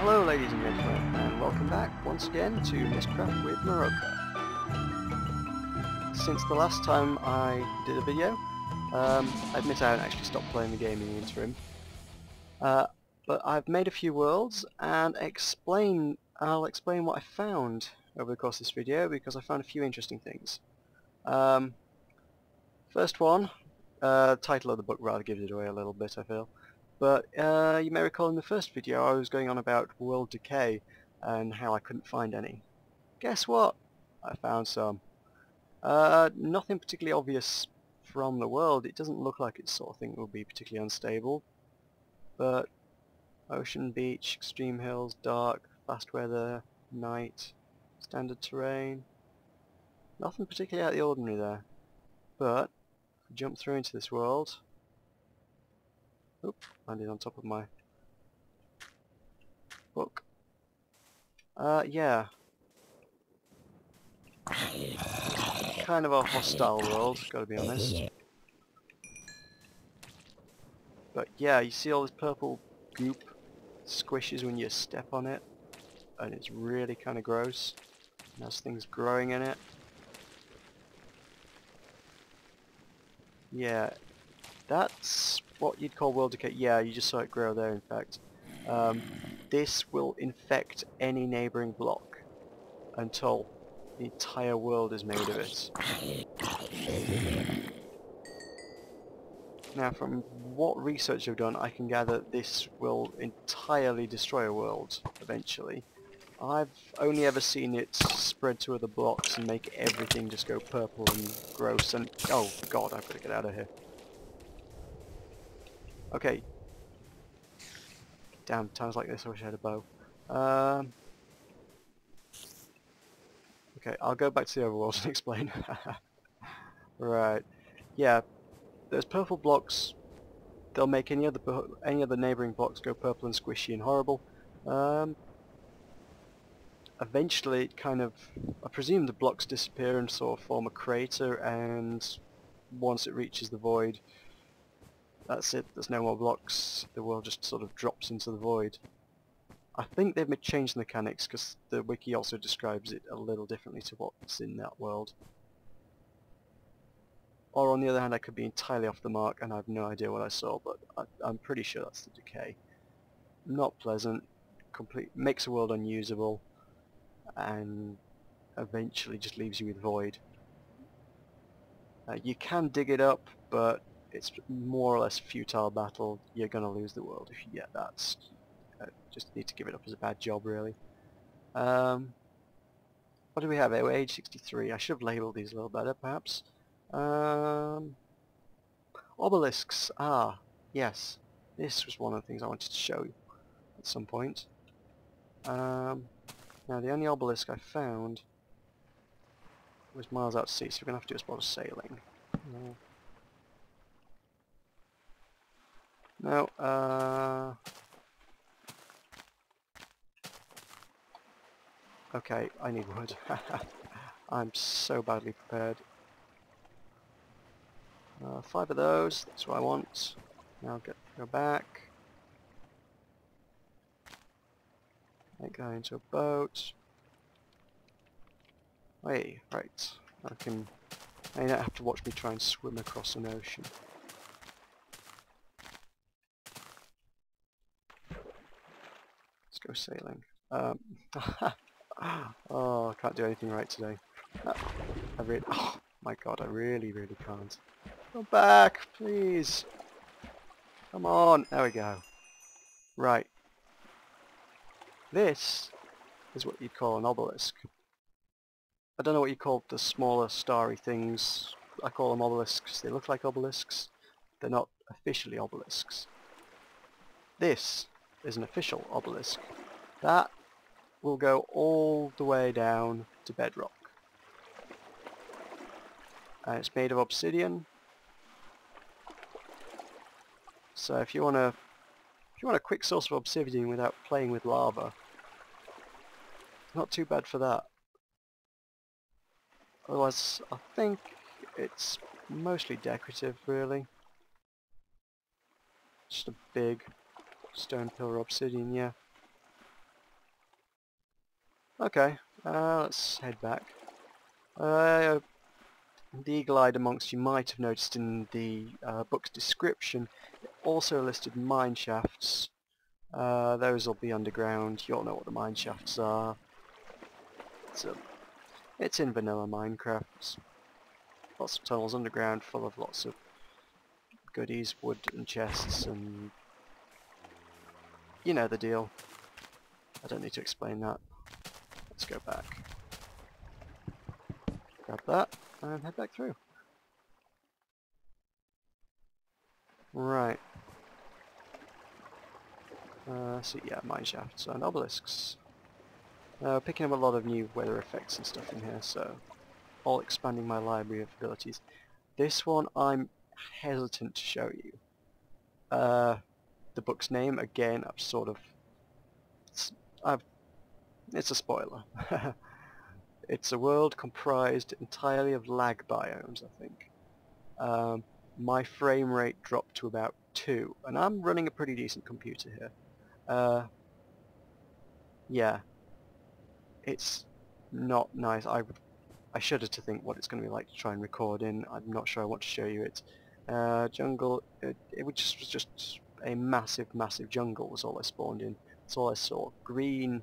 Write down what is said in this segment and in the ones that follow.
Hello ladies and gentlemen, and welcome back once again to Mystcraft with Meroka. Since the last time I did a video, I admit I haven't actually stopped playing the game in the interim, but I've made a few worlds and I'll explain what I found over the course of this video because I found a few interesting things. First one, title of the book rather gives it away a little bit, I feel. But you may recall in the first video I was going on about world decay and how I couldn't find any. Guess what? I found some. Nothing particularly obvious from the world. It doesn't look like it's the sort of thing that would be particularly unstable. But ocean, beach, extreme hills, dark, fast weather, night, standard terrain. Nothing particularly out of the ordinary there. But if we jump through into this world. Oop, landed on top of my book. Yeah. Kind of a hostile world, gotta be honest. But yeah, you see all this purple goop squishes when you step on it, and it's really kind of gross. And there's things growing in it. Yeah, that's what you'd call world decay. Yeah, you just saw it grow there, in fact. This will infect any neighbouring block until the entire world is made of it. Now, from what research I've done, I can gather this will entirely destroy a world eventually. I've only ever seen it spread to other blocks and make everything just go purple and gross and... oh god, I've got to get out of here. Okay. Damn, times like this I wish I had a bow. Okay, I'll go back to the overworld and explain. Right. Yeah, those purple blocks, they'll make any other neighbouring blocks go purple and squishy and horrible. Eventually it kind of... I presume the blocks disappear and sort of form a crater, and once it reaches the void, that's it, there's no more blocks, the world just sort of drops into the void. I think they've changed the mechanics because the wiki also describes it a little differently to what's in that world. Or on the other hand, I could be entirely off the mark and I have no idea what I saw, but I'm pretty sure that's the decay. Not pleasant, makes the world unusable, and eventually just leaves you with void. You can dig it up, but it's more or less a futile battle. You're going to lose the world if you get that. Just need to give it up as a bad job, really. What do we have? Oh, age 63. I should have labelled these a little better, perhaps. Obelisks. Ah, yes. This was one of the things I wanted to show you at some point. Now, the only obelisk I found was miles out to sea, so we're going to have to do a spot of sailing. No, okay, I need wood. I'm so badly prepared. 5 of those, that's what I want. Now go back. Make that into a boat. Hey, right. You don't have to watch me try and swim across an ocean. Let's go sailing. Oh, I can't do anything right today. Oh my god, I really can't. Go back, please. Come on. There we go. Right. This is what you'd call an obelisk. I don't know what you call the smaller starry things. I call them obelisks. They look like obelisks. They're not officially obelisks. This is an official obelisk. That will go all the way down to bedrock. And it's made of obsidian. So if you want a quick source of obsidian without playing with lava, not too bad for that. Otherwise, I think it's mostly decorative, really. Just a big stone pillar obsidian, yeah. Okay, let's head back. Uh, the eagle-eyed amongst you might have noticed in the book's description, it also listed mine shafts. Those will be underground. You all know what the mine shafts are. It's in vanilla Minecraft. Lots of tunnels underground full of lots of goodies, wood and chests, and you know the deal. I don't need to explain that. Let's go back. Grab that and head back through. Right. So yeah, mine shafts and obelisks. Picking up a lot of new weather effects and stuff in here, so all expanding my library of abilities. This one I'm hesitant to show you. The book's name, again, it's a spoiler. It's a world comprised entirely of lag biomes, I think. My frame rate dropped to about 2, and I'm running a pretty decent computer here. Yeah, it's not nice. I shudder to think what it's going to be like to try and record in. I'm not sure I want to show you it. Jungle, it was just a massive jungle was all I spawned in. That's all I saw. Green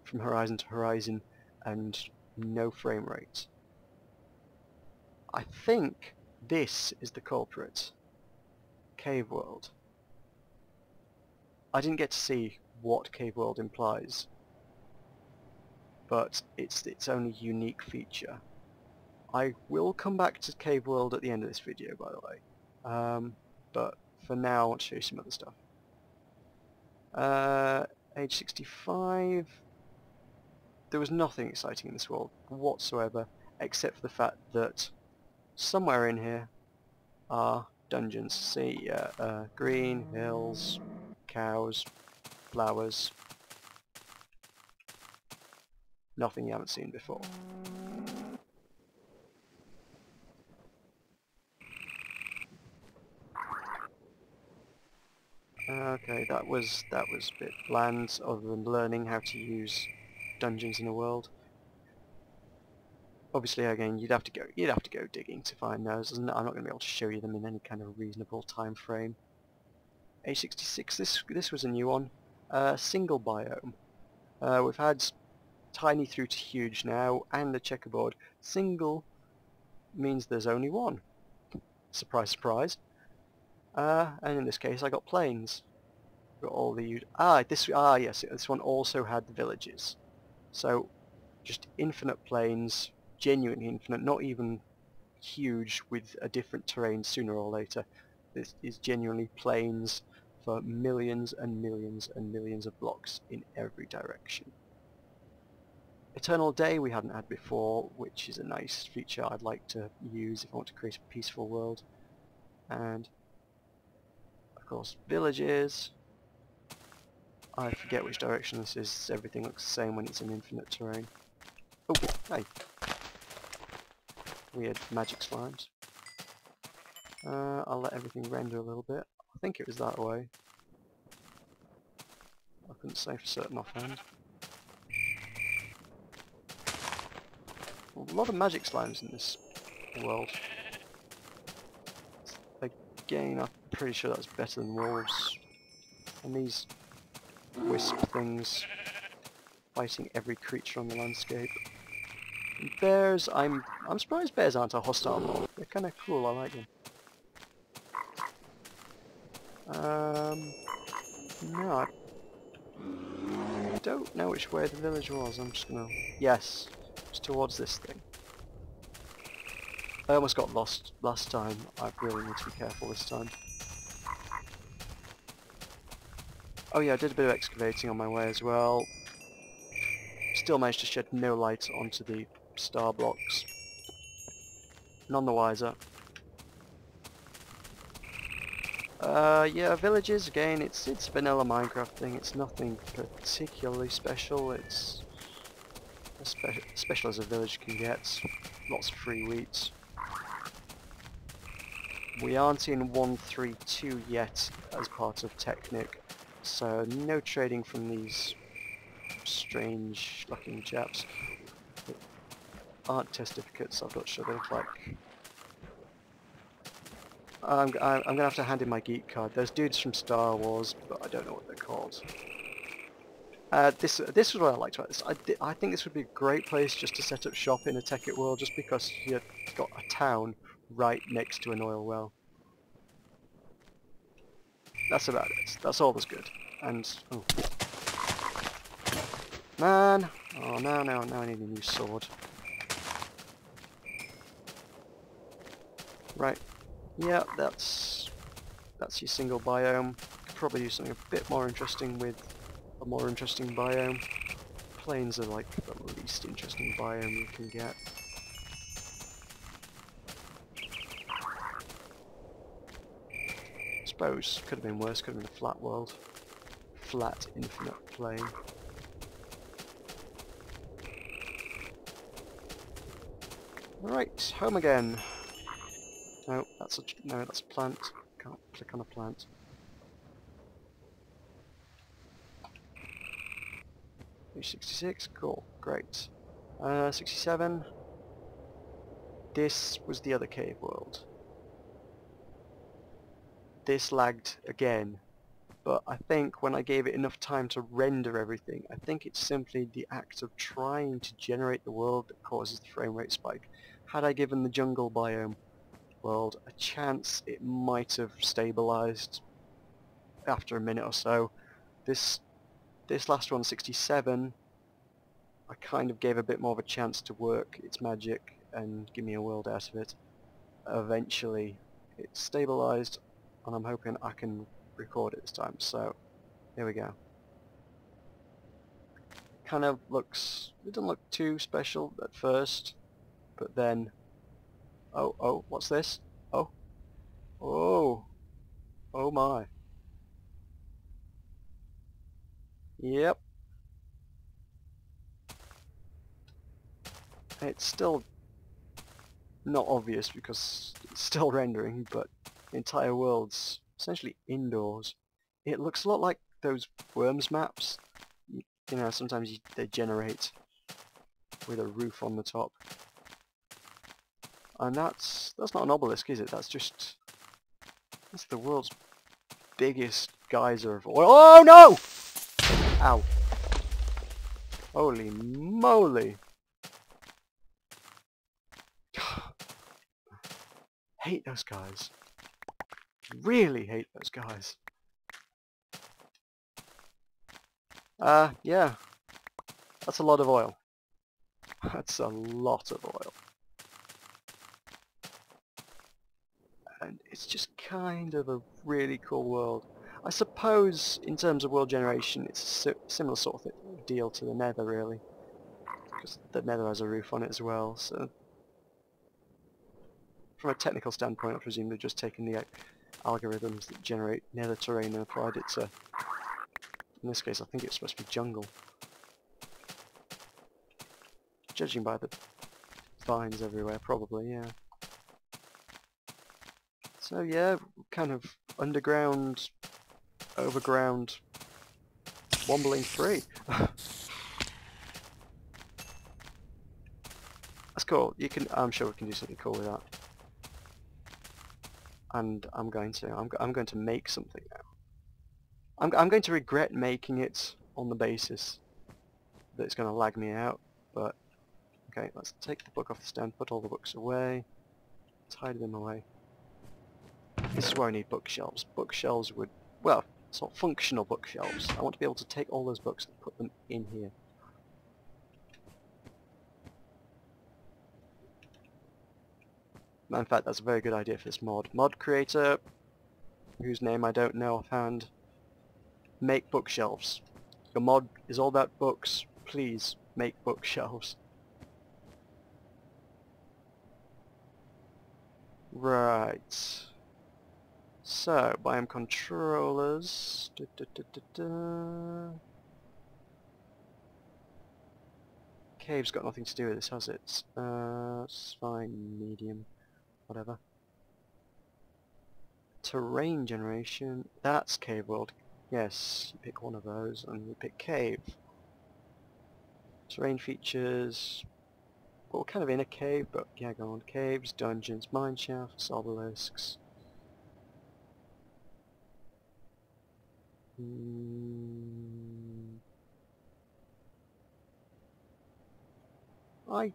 from horizon to horizon and no frame rate. I think this is the culprit. Cave world. I didn't get to see what cave world implies, but it's its only unique feature. I will come back to cave world at the end of this video, by the way, but for now I want to show you some other stuff. Age 65, there was nothing exciting in this world whatsoever, except for the fact that somewhere in here are dungeons. See, green, hills, cows, flowers, nothing you haven't seen before. Okay, that was a bit bland, other than learning how to use dungeons in a world. Obviously, again, you'd have to go digging to find those. I'm not going to be able to show you them in any kind of reasonable time frame. A66, this was a new one. Single biome. We've had tiny through to huge now, and the checkerboard. Single means there's only one. Surprise, surprise. And in this case, I got plains. Got all the yes, this one also had the villages. So just infinite plains, genuinely infinite, not even huge with a different terrain sooner or later. This is genuinely plains for millions and millions and millions of blocks in every direction. Eternal day we hadn't had before, which is a nice feature I'd like to use if I want to create a peaceful world. And of course villages. I forget which direction this is. Everything looks the same when it's in infinite terrain. Oh, hey. Weird magic slimes. I'll let everything render a little bit. I think it was that way. I couldn't say for certain offhand. A lot of magic slimes in this world. Again, I'm pretty sure that's better than wolves. And these wisp things fighting every creature on the landscape. And bears, I'm surprised bears aren't a hostile mob. They're kind of cool. I like them. No, I don't know which way the village was. I'm just gonna... Yes, it's towards this thing. I almost got lost last time. I really need to be careful this time. Oh yeah, I did a bit of excavating on my way as well. Still managed to shed no light onto the star blocks. None the wiser. Yeah, villages, again, it's a vanilla Minecraft thing. It's nothing particularly special. It's as special as a village can get. Lots of free wheat. We aren't in 1.3.2 yet as part of Technic, so no trading from these strange looking chaps that aren't testificates. I'm not sure they look like. I'm gonna have to hand in my geek card. There's dudes from Star Wars, but I don't know what they're called. This is what I liked about this. I think this would be a great place just to set up shop in a Technic world, just because you've got a town right next to an oil well. That's about it. That's all that's good. And oh, man! Oh, now I need a new sword. Right. Yeah, that's your single biome. Could probably do something a bit more interesting with a more interesting biome. Plains are like the least interesting biome you can get. Suppose could have been worse. Could have been a flat world, flat infinite plain. Right, home again. No, that's a plant. Can't click on a plant. Page 66, cool, great. 67. This was the other cave world. This lagged again, but I think when I gave it enough time to render everything, I think it's simply the act of trying to generate the world that causes the frame rate spike. Had I given the jungle biome world a chance, it might have stabilized after a minute or so. This last one, 67, I kind of gave a bit more of a chance to work its magic and give me a world out of it. Eventually it stabilized, and I'm hoping I can record it this time, so here we go. Kind of looks, it doesn't look too special at first, but then, oh, what's this? Oh my. Yep. It's still not obvious because it's still rendering, but the entire world's essentially indoors. It looks a lot like those worms maps. You know, sometimes they generate with a roof on the top. And that's not an obelisk, is it? That's the world's biggest geyser of oil. Oh no! Ow. Holy moly. Hate those guys. Really hate those guys. Yeah. That's a lot of oil. That's a lot of oil. And it's just kind of a really cool world. I suppose, in terms of world generation, it's a similar sort of deal to the Nether, really. Because the Nether has a roof on it as well, so... From a technical standpoint, I presume they've just taken the algorithms that generate Nether terrain and applied it to... In this case, I think it's supposed to be jungle. Judging by the vines everywhere, probably, yeah. So yeah, kind of underground, overground, wombling free. That's cool. I'm sure we can do something cool with that. And I'm going to make something now. I'm going to regret making it on the basis that it's going to lag me out, but okay, let's take the book off the stand, put all the books away, tidy them away. This is where I need bookshelves. Bookshelves would, well, sort of functional bookshelves. I want to be able to take all those books and put them in here. In fact, that's a very good idea for this mod. Mod creator, whose name I don't know offhand, make bookshelves. Your mod is all about books. Please make bookshelves. Right. So, biome controllers. Cave's got nothing to do with this, has it? It's fine, medium, whatever. Terrain generation. That's cave world. Yes, you pick one of those, and you pick cave. Terrain features... Well, we're kind of in a cave, but yeah, go on. Caves, dungeons, mine shafts, obelisks. I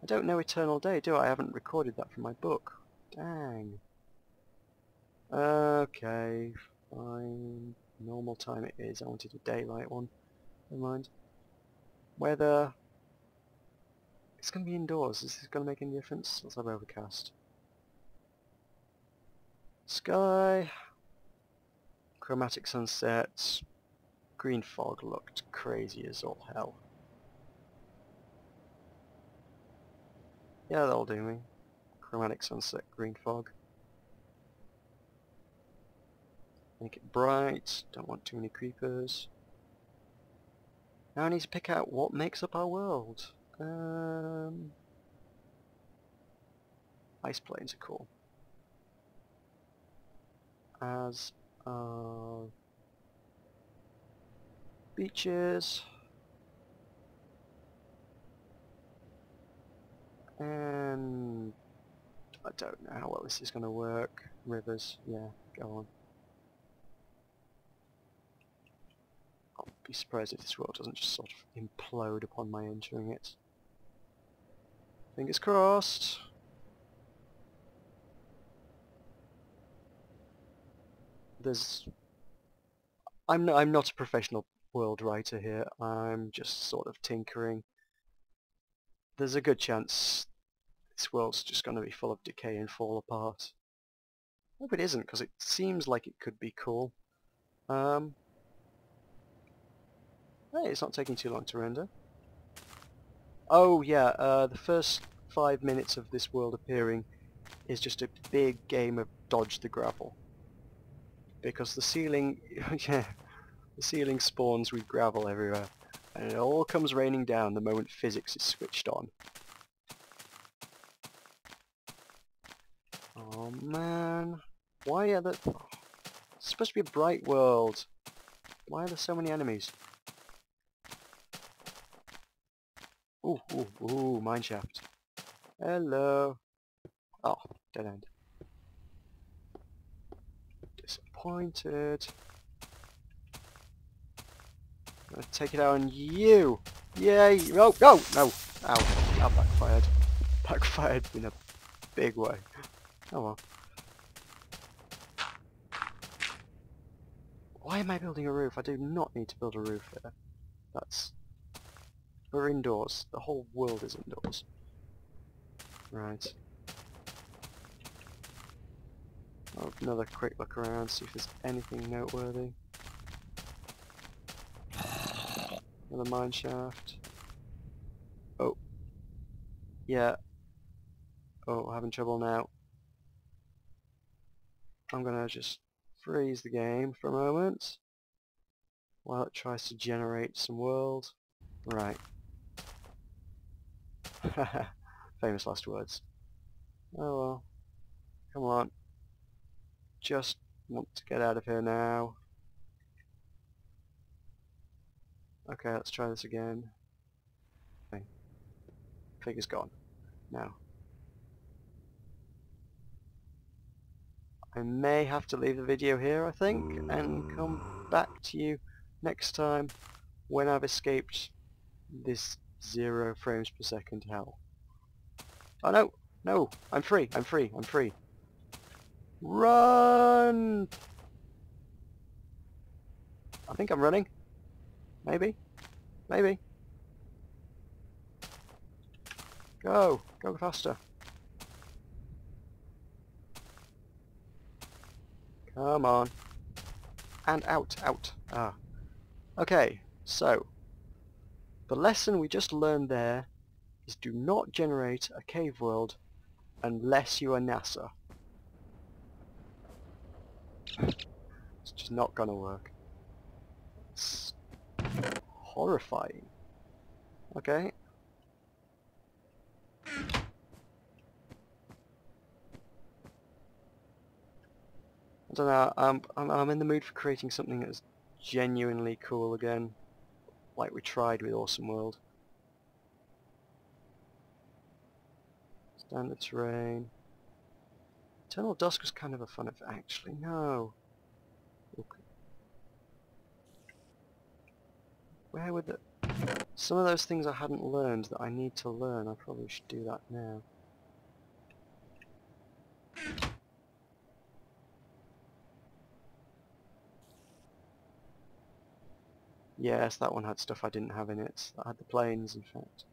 don't know Eternal Day, do I? I haven't recorded that from my book. Dang. Okay, fine. Normal time it is. I wanted a daylight one. Never mind. Weather. It's going to be indoors. Is this going to make any difference? Let's have overcast. Sky. Chromatic sunsets. Green fog looked crazy as all hell. Yeah, that'll do me. Chromatic sunset, green fog. Make it bright. Don't want too many creepers. Now I need to pick out what makes up our world. Ice plains are cool. As are beaches. And I don't know how well this is going to work. Rivers, yeah, go on. I'll be surprised if this world doesn't just sort of implode upon my entering it. Fingers crossed. I'm not a professional world writer here. I'm just sort of tinkering. There's a good chance this world's just going to be full of decay and fall apart. I hope it isn't, because it seems like it could be cool. Hey, it's not taking too long to render. Oh yeah, the first 5 minutes of this world appearing is just a big game of dodge the gravel. Because the ceiling, yeah, the ceiling spawns with gravel everywhere, and it all comes raining down the moment physics is switched on. Oh man, why are there... Oh, it's supposed to be a bright world. Why are there so many enemies? Ooh, ooh, ooh, mineshaft. Hello. Oh, dead end. Disappointed. I'm gonna take it out on you. Yay! Oh, no, no. Ow, that backfired. Backfired in a big way. Oh well. Why am I building a roof? I do not need to build a roof here. We're indoors. The whole world is indoors. Right. I'll have another quick look around, see if there's anything noteworthy. Another mine shaft. Oh. Yeah. Oh, having trouble now. I'm gonna just freeze the game for a moment while it tries to generate some world. Right. Famous last words. Oh well. Come on. Just want to get out of here now. Okay, let's try this again. Okay. Figure's gone. Now. I may have to leave the video here, I think, and come back to you next time when I've escaped this 0 frames per second hell. Oh no! No! I'm free! I'm free! I'm free! Run! I think I'm running. Maybe. Maybe. Go! Go faster. Come on. And out, out. Ah. Okay, so the lesson we just learned there is do not generate a cave world unless you are NASA. It's just not gonna work. It's horrifying. Okay. I don't know, I'm in the mood for creating something that's genuinely cool again. like we tried with Awesome World. Standard terrain. Eternal Dusk was kind of a fun effect. Actually, no. Okay. Where would the... Some of those things I hadn't learned that I need to learn, I probably should do that now. Yes, that one had stuff I didn't have in it. That had the planes, in fact.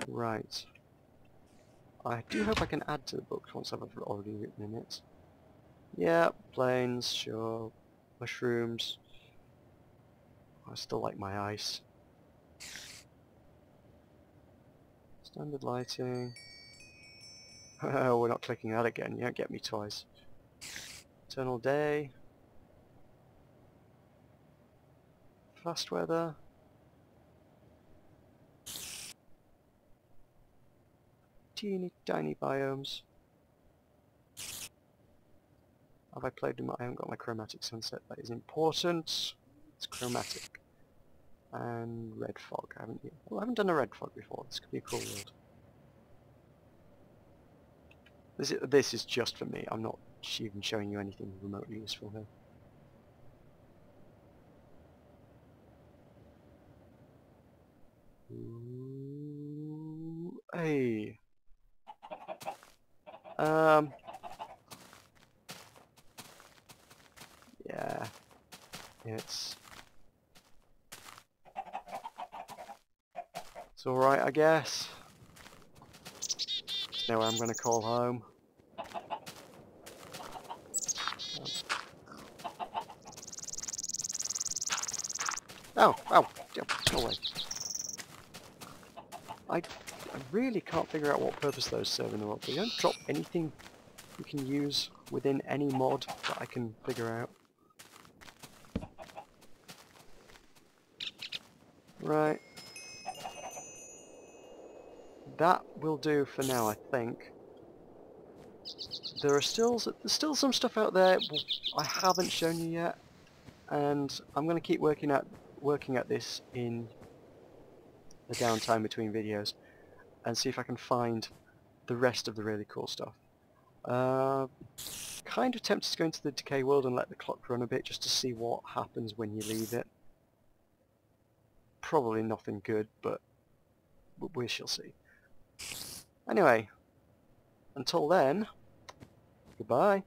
Right. I do hope I can add to the book once I've already written in it. Yeah, planes, sure. Mushrooms. I still like my ice. Standard lighting. Oh, we're not clicking that again. You don't get me twice. Eternal day. Fast weather. Teeny tiny biomes. Have I played them? I haven't got my chromatic sunset. That is important. It's chromatic. And red fog, haven't you? Well, I haven't done a red fog before. This could be a cool world. This is just for me. I'm not even showing you anything remotely useful here. Ooh, hey. Yeah. It's alright, I guess. Know where I'm gonna call home. Oh, go away. I really can't figure out what purpose those serve in the world. They don't drop anything you can use within any mod that I can figure out. Right. That will do for now, I think. There's still some stuff out there I haven't shown you yet, and I'm going to keep working at this in the downtime between videos, and see if I can find the rest of the really cool stuff. Kind of tempted to go into the decay world and let the clock run a bit just to see what happens when you leave it. Probably nothing good, but we shall see. Anyway, until then, goodbye.